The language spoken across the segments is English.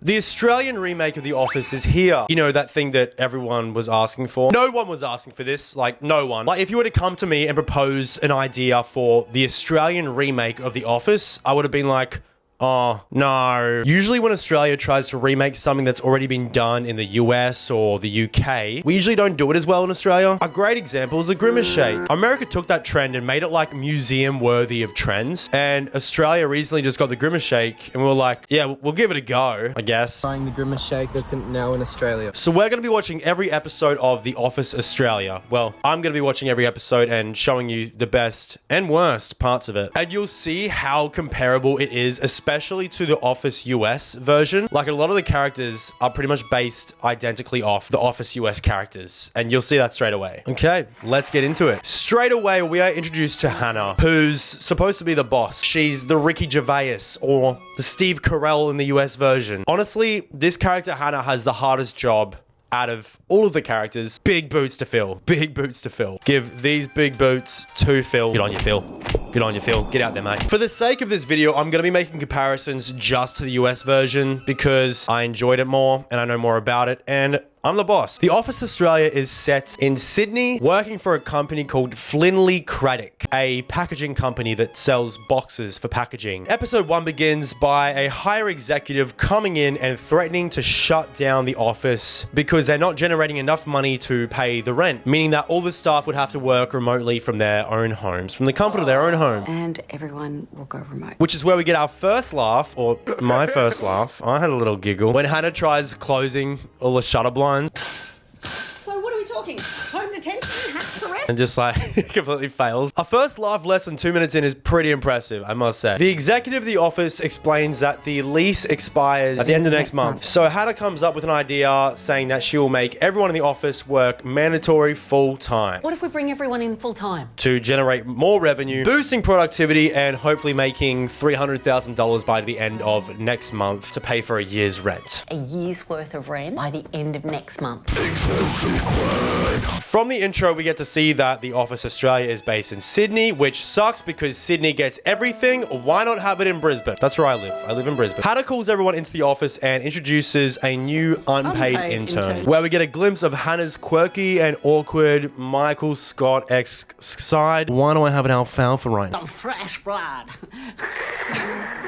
The Australian remake of The Office is here. You know, that thing that everyone was asking for. No one was asking for this. Like, no one. Like, if you were to come to me and propose an idea for the Australian remake of The Office, I would have been like, oh, no. Usually when Australia tries to remake something that's already been done in the US or the UK, we usually don't do it as well in Australia. A great example is the Grimace Shake. America took that trend and made it like museum worthy of trends. And Australia recently just got the Grimace Shake and we were like, yeah, we'll give it a go, I guess. Trying the Grimace Shake that's now in Australia. So we're going to be watching every episode of The Office Australia. Well, I'm going to be watching every episode and showing you the best and worst parts of it. And you'll see how comparable it is, especially to the Office US version. Like, a lot of the characters are pretty much based identically off the Office US characters, and you'll see that straight away. Okay, let's get into it. Straight away, we are introduced to Hannah, who's supposed to be the boss. She's the Ricky Gervais or the Steve Carell in the US version. Honestly, this character Hannah has the hardest job out of all of the characters. Big boots to fill. Big boots to fill. Give these big boots to Phil. Get on your Phil. Get on your Phil. Get out there, mate. For the sake of this video, I'm going to be making comparisons just to the US version because I enjoyed it more and I know more about it, and I'm the boss. The Office Australia is set in Sydney, working for a company called Flinley Craddock, a packaging company that sells boxes for packaging. Episode 1 begins by a higher executive coming in and threatening to shut down the office because they're not generating enough money to pay the rent, meaning that all the staff would have to work remotely from their own homes, from the comfort of their own home. And everyone will go remote. Which is where we get our first laugh, or my first laugh. I had a little giggle when Hannah tries closing all the shutter blinds. So what are we talking? Home detention? House arrest? And just like completely fails. Our first laugh less than 2 minutes in is pretty impressive, I must say. The executive of the office explains that the lease expires at the end of next month. So Hannah comes up with an idea saying that she will make everyone in the office work mandatory full time. What if we bring everyone in full time? To generate more revenue, boosting productivity, and hopefully making $300,000 by the end of next month to pay for a year's rent. A year's worth of rent by the end of next month. From the intro, we get to see that the Office Australia is based in Sydney, which sucks because Sydney gets everything. Why not have it in Brisbane? That's where I live. I live in Brisbane. Hannah calls everyone into the office and introduces a new unpaid intern, where we get a glimpse of Hannah's quirky and awkward Michael Scott-esque side. Why do I have an alfalfa right now? Some fresh blood.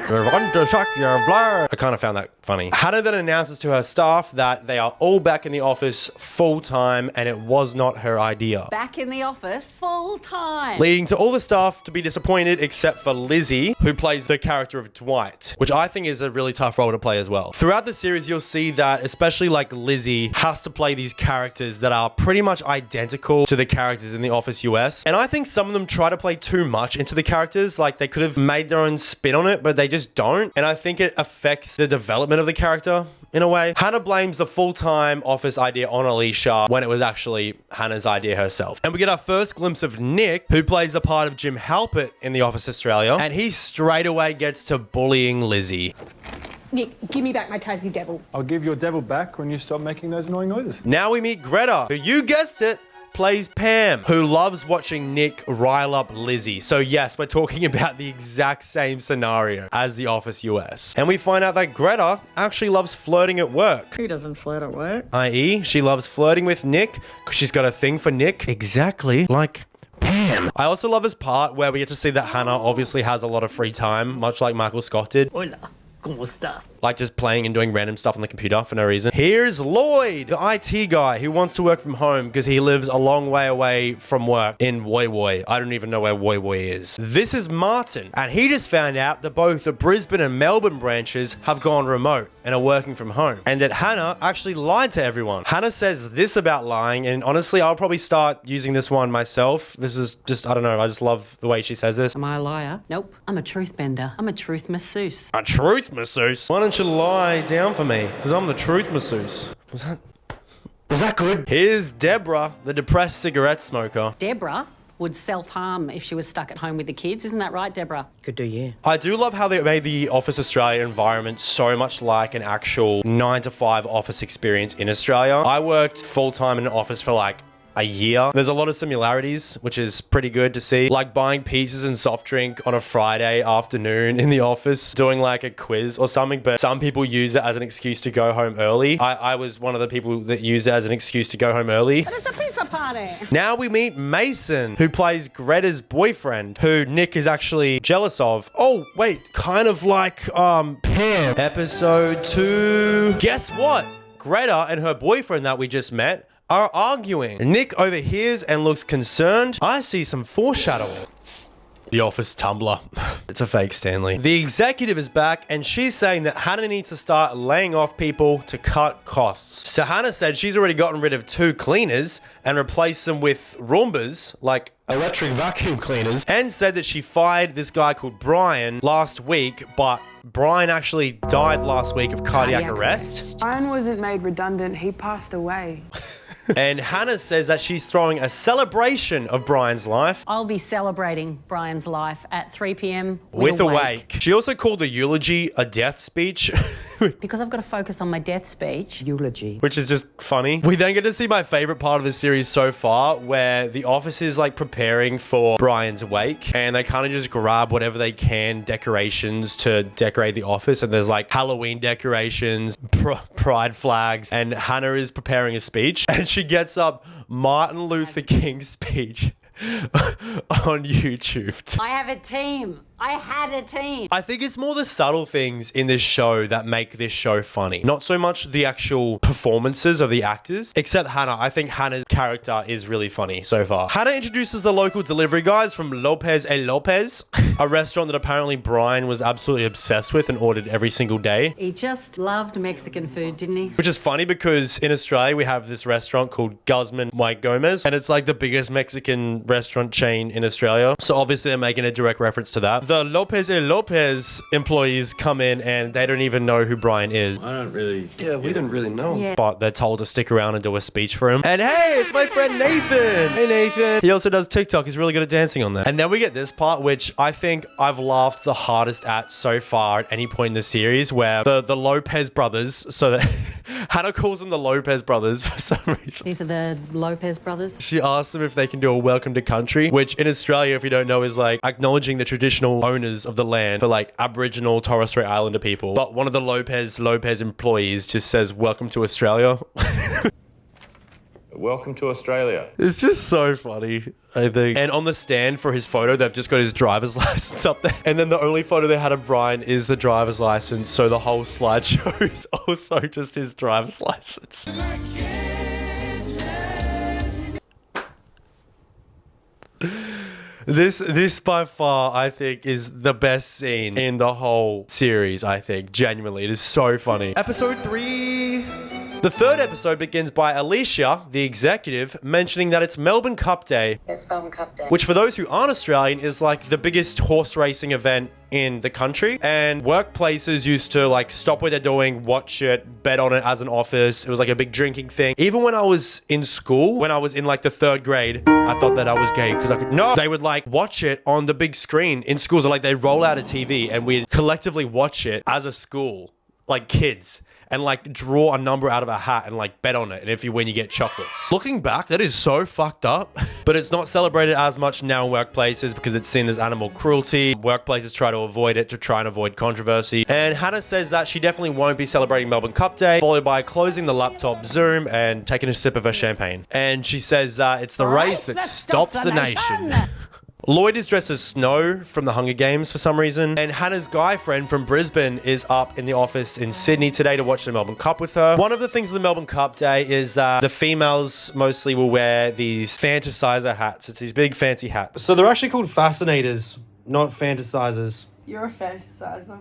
I kind of found that funny. Hannah then announces to her staff that they are all back in the office full time and it was not her idea. Back in the office full time. Leading to all the staff to be disappointed except for Lizzie, who plays the character of Dwight, which I think is a really tough role to play as well. Throughout the series, you'll see that especially like Lizzie has to play these characters that are pretty much identical to the characters in The Office US. And I think some of them try to play too much into the characters. Like, they could have made their own spin on it, but they just don't. And I think it affects the development of the character in a way. Hannah blames the full-time office idea on Alicia when it was actually Hannah's idea herself. And we get our first glimpse of Nick, who plays the part of Jim Halpert in The Office Australia, and he straight away gets to bullying Lizzie. Nick, give me back my Tassie devil. I'll give your devil back when you stop making those annoying noises. Now we meet Greta, who, you guessed it, plays Pam, who loves watching Nick rile up Lizzie. So yes, we're talking about the exact same scenario as The Office US. And we find out that Greta actually loves flirting at work. Who doesn't flirt at work? I.e., she loves flirting with Nick because she's got a thing for Nick. Exactly like Pam. I also love this part where we get to see that Hannah obviously has a lot of free time, much like Michael Scott did. Hola, ¿cómo estás? Like just playing and doing random stuff on the computer for no reason. Here's Lloyd, the IT guy who wants to work from home because he lives a long way away from work in Woy Woy. I don't even know where Woy Woy is. This is Martin, and he just found out that both the Brisbane and Melbourne branches have gone remote and are working from home, and that Hannah actually lied to everyone. Hannah says this about lying, and honestly, I'll probably start using this one myself. This is just, I don't know, I just love the way she says this. Am I a liar? Nope. I'm a truth bender. I'm a truth masseuse. A truth masseuse? Why don't you lie down for me? Because I'm the truth masseuse. Was that good? Here's Deborah, the depressed cigarette smoker. Deborah would self-harm if she was stuck at home with the kids. Isn't that right, Deborah? Could do, yeah. I do love how they made the Office Australia environment so much like an actual 9-to-5 office experience in Australia. I worked full-time in an office for like a year. There's a lot of similarities, which is pretty good to see. Like buying pizzas and soft drink on a Friday afternoon in the office, doing like a quiz or something, but some people use it as an excuse to go home early. I was one of the people that used it as an excuse to go home early. But it's a pizza party. Now we meet Mason, who plays Greta's boyfriend, who Nick is actually jealous of. Oh, wait, kind of like, Pam. Episode 2. Guess what? Greta and her boyfriend that we just met are arguing. Nick overhears and looks concerned. I see some foreshadowing. The Office Tumblr. It's a fake Stanley. The executive is back and she's saying that Hannah needs to start laying off people to cut costs. So Hannah said she's already gotten rid of 2 cleaners and replaced them with Roombas, like electric vacuum cleaners, and said that she fired this guy called Brian last week, but Brian actually died last week of cardiac arrest. Brian wasn't made redundant, he passed away. And Hannah says that she's throwing a celebration of Brian's life. I'll be celebrating Brian's life at 3 p.m. with a wake. She also called the eulogy a death speech. Because I've got to focus on my death speech. Eulogy. Which is just funny. We then get to see my favorite part of the series so far, where the office is like preparing for Brian's wake, and they kind of just grab whatever they can, decorations to decorate the office. And there's like Halloween decorations, pride flags, and Hannah is preparing a speech, and she gets up Martin Luther King's speech on YouTube. I have a team. I had a team. I think it's more the subtle things in this show that make this show funny. Not so much the actual performances of the actors, except Hannah. I think Hannah's character is really funny so far. Hannah introduces the local delivery guys from Lopez El Lopez, a restaurant that apparently Brian was absolutely obsessed with and ordered every single day. He just loved Mexican food, didn't he? Which is funny because in Australia we have this restaurant called Guzman y Gomez, and it's like the biggest Mexican restaurant chain in Australia. So obviously they're making a direct reference to that. The Lopez El Lopez employees come in and they don't even know who Brian is. I don't really... Yeah, we didn't really know. Yeah. But they're told to stick around and do a speech for him. And hey, it's my friend Nathan. Hey, Nathan. He also does TikTok. He's really good at dancing on that. And then we get this part, which I think I've laughed the hardest at so far at any point in the series, where the Lopez brothers, so that Hannah calls them the Lopez brothers for some reason. These are the Lopez brothers. She asks them if they can do a welcome to country, which in Australia, if you don't know, is like acknowledging the traditional owners of the land for like Aboriginal Torres Strait Islander people. But one of the Lopez employees just says, "Welcome to Australia." Welcome to Australia. It's just so funny, I think. And on the stand for his photo, they've just got his driver's license up there. And then the only photo they had of Brian is the driver's license. So the whole slideshow is also just his driver's license. This by far, I think, is the best scene in the whole series, I think. Genuinely, it is so funny. Episode 3. The third episode begins by Alicia, the executive, mentioning that it's Melbourne Cup Day. It's Melbourne Cup Day. Which for those who aren't Australian is like the biggest horse racing event in the country, and workplaces used to like stop what they're doing, watch it, bet on it as an office. It was like a big drinking thing. Even when I was in school, when I was in like the 3rd grade, I thought that I was gay because they would like watch it on the big screen in schools. So, like they roll out a TV and we'd collectively watch it as a school, like kids, and like draw a number out of a hat and like bet on it. And if you win, you get chocolates. Looking back, that is so fucked up, but it's not celebrated as much now in workplaces because it's seen as animal cruelty. Workplaces try to avoid it to try and avoid controversy. And Hannah says that she definitely won't be celebrating Melbourne Cup Day, followed by closing the laptop Zoom and taking a sip of her champagne. And she says that it's the race that stops the nation. Lloyd is dressed as Snow from the Hunger Games for some reason, and Hannah's guy friend from Brisbane is up in the office in Sydney today to watch the Melbourne Cup with her. One of the things of the Melbourne Cup Day is that the females mostly will wear these fantasizer hats. It's these big fancy hats. So they're actually called fascinators, not fantasizers. You're a fantasizer.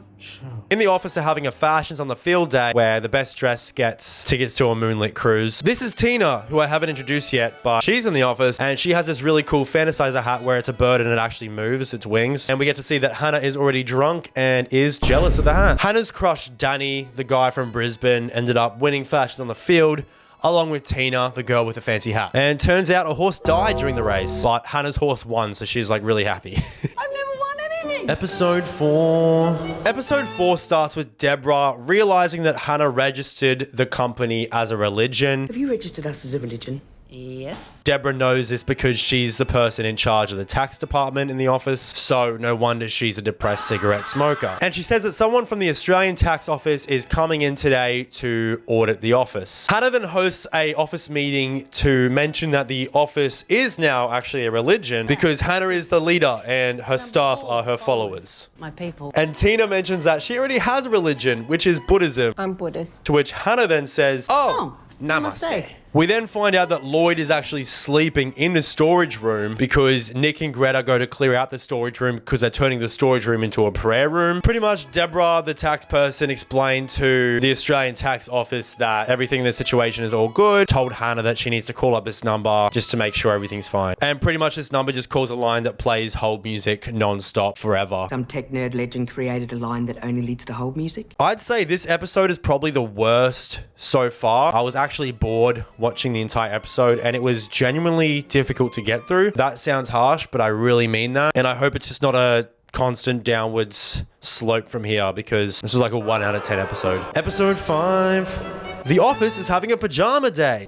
In the office, they're having a fashions on the field day where the best dress gets tickets to a moonlit cruise. This is Tina, who I haven't introduced yet, but she's in the office and she has this really cool fantasizer hat where it's a bird and it actually moves its wings. And we get to see that Hannah is already drunk and is jealous of the hat. Hannah's crush, Danny, the guy from Brisbane, ended up winning fashions on the field, along with Tina, the girl with the fancy hat. And turns out a horse died during the race, but Hannah's horse won, so she's like really happy. I've never won anything. Episode 4. Episode 4 starts with Deborah realizing that Hannah registered the company as a religion. Have you registered us as a religion? Yes. Deborah knows this because she's the person in charge of the tax department in the office, so no wonder she's a depressed cigarette smoker. And she says that someone from the Australian tax office is coming in today to audit the office. Hannah then hosts a office meeting to mention that the office is now actually a religion because Hannah is the leader and her staff are her followers. My people. And Tina mentions that she already has a religion, which is Buddhism. I'm Buddhist. To which Hannah then says, "Oh, namaste." namaste. We then find out that Lloyd is actually sleeping in the storage room because Nick and Greta go to clear out the storage room because they're turning the storage room into a prayer room. Pretty much, Deborah, the tax person, explained to the Australian tax office that everything in the situation is all good, told Hannah that she needs to call up this number just to make sure everything's fine. And pretty much this number just calls a line that plays hold music non-stop forever. Some tech nerd legend created a line that only leads to hold music. I'd say this episode is probably the worst so far. I was actually bored watching the entire episode and it was genuinely difficult to get through. That sounds harsh, but I really mean that. And I hope it's just not a constant downwards slope from here because this was like a 1 out of 10 episode. Episode 5. The office is having a pajama day.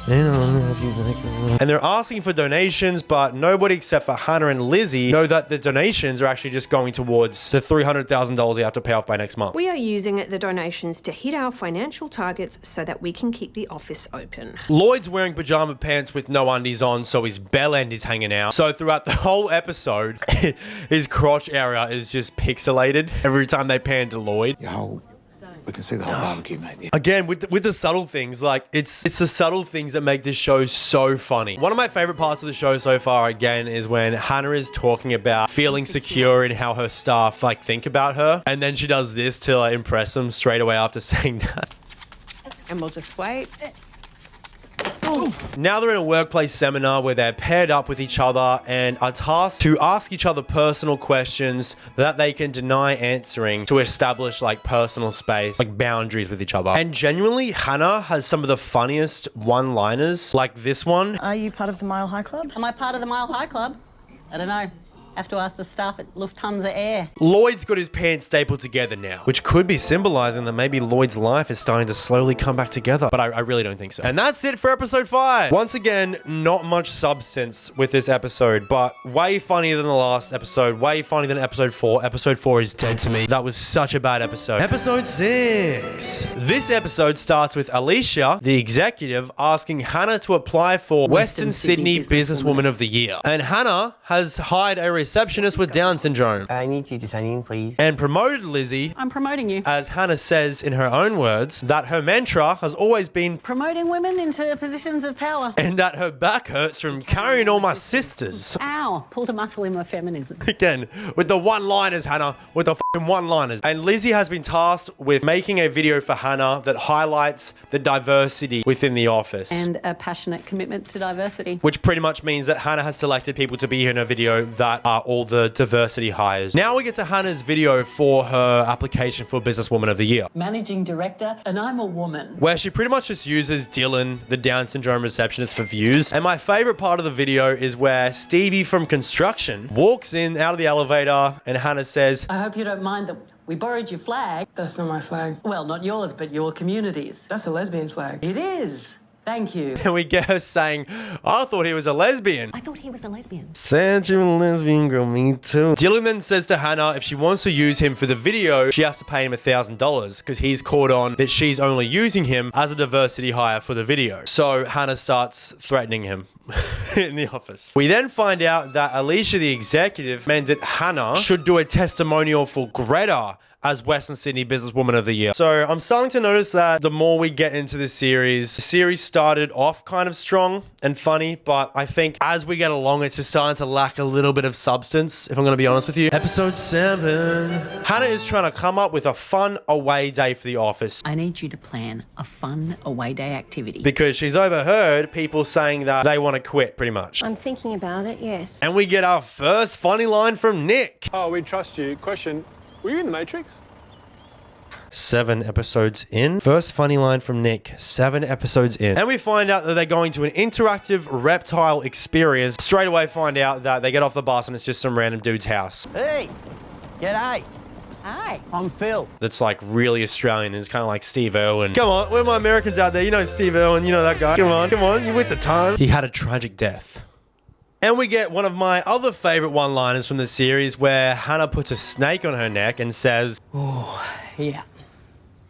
And they're asking for donations, but nobody except for Hannah and Lizzie know that the donations are actually just going towards the $300,000 you have to pay off by next month. We are using the donations to hit our financial targets so that we can keep the office open. Lloyd's wearing pajama pants with no undies on, so his bell end is hanging out. So throughout the whole episode, his crotch area is just pixelated every time they pan to Lloyd. Yo, we can see the whole barbecue, mate. Yeah. Again, with the subtle things, like it's the subtle things that make this show so funny. One of my favorite parts of the show so far, again, is when Hannah is talking about feeling secure in how her staff like think about her, and then she does this to like, impress them straight away after saying that. And we'll just wait. Now they're in a workplace seminar where they're paired up with each other and are tasked to ask each other personal questions that they can deny answering to establish like personal space, like boundaries with each other. And genuinely, Hannah has some of the funniest one-liners, like this one. Are you part of the Mile High Club? Am I part of the Mile High Club? I don't know. Have to ask the staff at Lufthansa Air. Lloyd's got his pants stapled together now, which could be symbolizing that maybe Lloyd's life is starting to slowly come back together, but I really don't think so. And that's it for episode 5. Once again, not much substance with this episode, but way funnier than the last episode, way funnier than episode 4. Episode 4 is dead to me. That was such a bad episode. Episode 6. This episode starts with Alicia, the executive, asking Hannah to apply for Western Sydney Businesswoman of the Year. And Hannah has hired a receptionist with Down syndrome. I need you to sign in, please. And promoted Lizzie, I'm promoting you. as Hannah says in her own words, that her mantra has always been Promoting women into positions of power. and that her back hurts from carrying all my sisters. Ow. Pulled a muscle in my feminism. Again, with the one-liners, Hannah, with the fucking one-liners. And Lizzie has been tasked with making a video for Hannah that highlights the diversity within the office. And a passionate commitment to diversity. Which pretty much means that Hannah has selected people to be in her video that are all the diversity hires. Now we get to Hannah's video for her application for Businesswoman of the Year, Managing director, and I'm a woman. where she pretty much just uses Dylan, the Down syndrome receptionist, for views. And my favorite part of the video is where Stevie from construction walks in out of the elevator and Hannah says, I hope you don't mind that we borrowed your flag. That's not my flag. Well, not yours, but your community's. That's a lesbian flag. It is. Thank you. and we get her saying, I thought he was a lesbian. I thought he was a lesbian. Said you're a lesbian, girl, me too. Dylan then says to Hannah if she wants to use him for the video, she has to pay him $1,000 because he's caught on that she's only using him as a diversity hire for the video. So Hannah starts threatening him in the office. We then find out that Alicia, the executive, meant that Hannah should do a testimonial for Greta as Western Sydney Businesswoman of the Year. So I'm starting to notice that the more we get into the series started off kind of strong and funny, but I think as we get along, it's just starting to lack a little bit of substance, if I'm going to be honest with you. Episode 7. Hannah is trying to come up with a fun away day for the office I need you to plan a fun away day activity. because she's overheard people saying that they want to quit, pretty much. I'm thinking about it, yes. And we get our first funny line from Nick. Oh, we trust you. Question, were you in the Matrix? 7 episodes in. First funny line from Nick, 7 episodes in. And we find out that they're going to an interactive reptile experience. Straight away find out that they get off the bus and it's just some random dude's house. Hey, g'day. Hi. I'm Phil. That's like really Australian. It's kind of like Steve Irwin. Come on, where are my Americans out there? You know Steve Irwin, you know that guy. Come on, you with the time. He had a tragic death. And we get one of my other favorite one-liners from the series where Hannah puts a snake on her neck and says, Oh, yeah.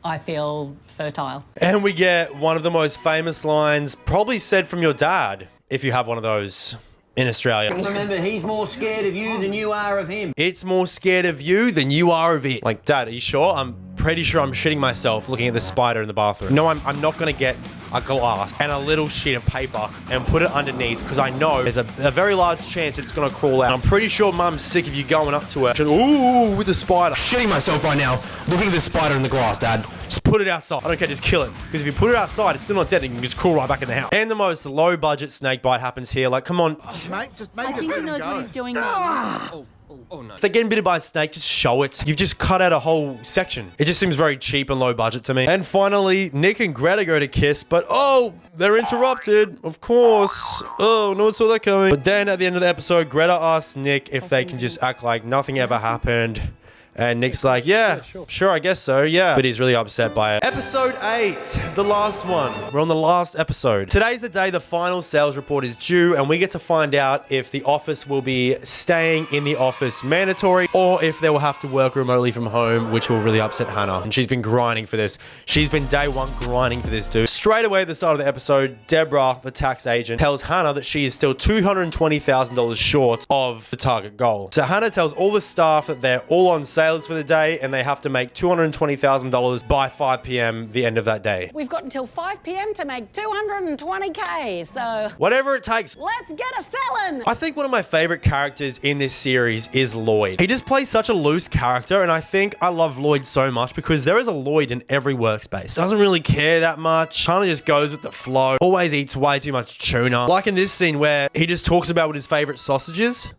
I feel fertile. and we get one of the most famous lines probably said from your dad, if you have one of those in Australia. Remember, he's more scared of you than you are of him. It's more scared of you than you are of it. Like, Dad, are you sure? I'm pretty sure I'm shitting myself looking at the spider in the bathroom. No, I'm not gonna get a glass and a little sheet of paper and put it underneath because I know there's a very large chance it's gonna crawl out. I'm pretty sure Mum's sick of you going up to her. Ooh, with the spider. Shitting myself right now looking at the spider in the glass, Dad. Just put it outside. I don't care, just kill it. Because if you put it outside, it's still not dead and you can just crawl right back in the house. And the most low budget snake bite happens here. Like, come on. Mate, just maybe I think he knows what he's doing, Mum. If they're getting bitten by a snake, just show it. You've just cut out a whole section. It just seems very cheap and low budget to me. And finally, Nick and Greta go to kiss, but oh, they're interrupted. Of course. Oh, no one saw that coming. But then at the end of the episode, Greta asks Nick if they can just act like nothing ever happened. And Nick's like, yeah, sure, I guess so, yeah. But he's really upset by it. Episode 8, the last one. We're on the last episode. Today's the day the final sales report is due, and we get to find out if the office will be staying in the office mandatory, or if they will have to work remotely from home, which will really upset Hannah. And she's been grinding for this. She's been day one grinding for this, dude. Straight away at the start of the episode, Deborah, the tax agent, tells Hannah that she is still $220,000 short of the target goal. So Hannah tells all the staff that they're all on sales for the day and they have to make $220,000 by 5 p.m. the end of that day. We've got until 5 p.m. to make 220K, so Whatever it takes. let's get a selling. I think one of my favorite characters in this series is Lloyd. He just plays such a loose character, and I think I love Lloyd so much because there is a Lloyd in every workspace. Doesn't really care that much, kind of just goes with the flow, always eats way too much tuna. Like in this scene where he just talks about what his favorite sausage is,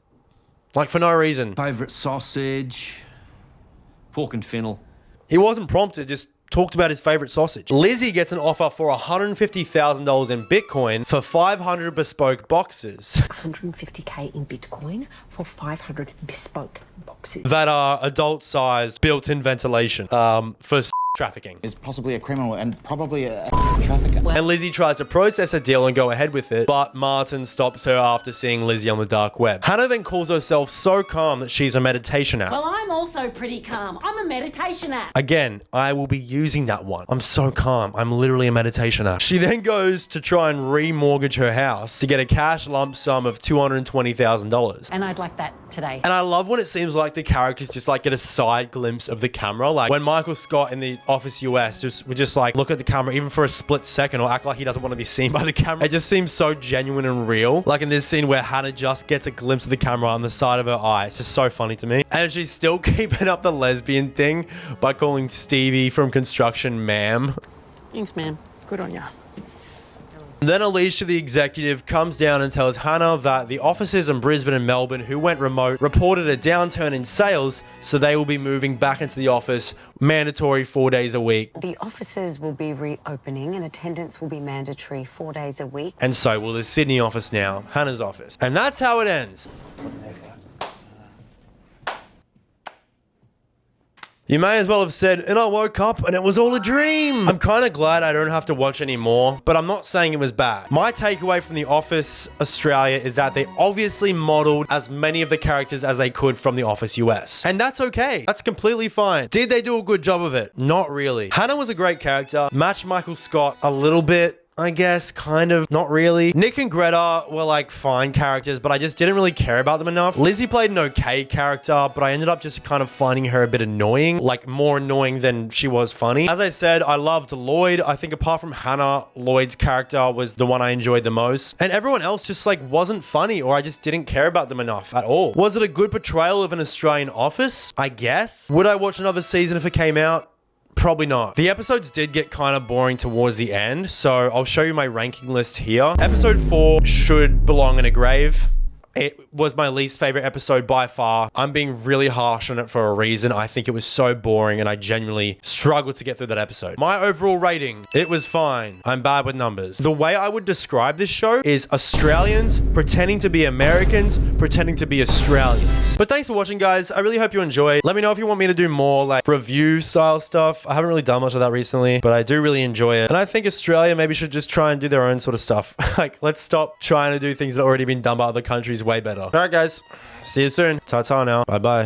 like for no reason. Favourite sausage? Pork and fennel. He wasn't prompted, just talked about his favorite sausage. Lizzie gets an offer for $150,000 in Bitcoin for 500 bespoke boxes. 150K in Bitcoin for 500 bespoke boxes. That are adult-sized, built-in ventilation for trafficking. Is possibly a criminal and probably a trafficker. And Lizzie tries to process the deal and go ahead with it, but Martin stops her after seeing Lizzie on the dark web. Hannah then calls herself so calm that she's a meditation app. Well, I'm also pretty calm. I'm a meditation app. Again, I will be using that one. I'm so calm. I'm literally a meditation app. She then goes to try and remortgage her house to get a cash lump sum of $220,000. And I'd like that today. And I love when it seems like the characters just like get a side glimpse of the camera. Like when Michael Scott in the Office US would just like look at the camera even for a split second or act like he doesn't want to be seen by the camera. It just seems so genuine and real. Like in this scene where Hannah just gets a glimpse of the camera on the side of her eye. It's just so funny to me. And she's still keeping up the lesbian thing by calling Stevie from construction ma'am. Thanks, ma'am. Good on ya. Then Alicia, the executive, comes down and tells Hannah that the offices in Brisbane and Melbourne who went remote reported a downturn in sales, so they will be moving back into the office, mandatory 4 days a week. The offices will be reopening and attendance will be mandatory 4 days a week. And so will the Sydney office now, Hannah's office. And that's how it ends. You may as well have said, and I woke up and it was all a dream. I'm kind of glad I don't have to watch anymore, but I'm not saying it was bad. My takeaway from The Office Australia is that they obviously modeled as many of the characters as they could from The Office US. And that's okay. That's completely fine. Did they do a good job of it? Not really. Hannah was a great character. Matched Michael Scott a little bit, I guess, kind of, not really. Nick and Greta were like fine characters, but I just didn't really care about them enough. Lizzie played an okay character, but I ended up just kind of finding her a bit annoying, like more annoying than she was funny. As I said, I loved Lloyd. I think apart from Hannah, Lloyd's character was the one I enjoyed the most. And everyone else just like wasn't funny, or I just didn't care about them enough at all. Was it a good portrayal of an Australian office? I guess. Would I watch another season if it came out? Probably not. The episodes did get kind of boring towards the end, so I'll show you my ranking list here. Episode 4 should belong in a grave. It was my least favorite episode by far. I'm being really harsh on it for a reason. I think it was so boring and I genuinely struggled to get through that episode. My overall rating, it was fine. I'm bad with numbers. The way I would describe this show is Australians pretending to be Americans, pretending to be Australians. But thanks for watching, guys. I really hope you enjoyed. Let me know if you want me to do more like review style stuff. I haven't really done much of that recently, but I do really enjoy it. And I think Australia maybe should just try and do their own sort of stuff. Like, let's stop trying to do things that have already been done by other countries way better. All right, guys. See you soon. Ta-ta now. Bye-bye.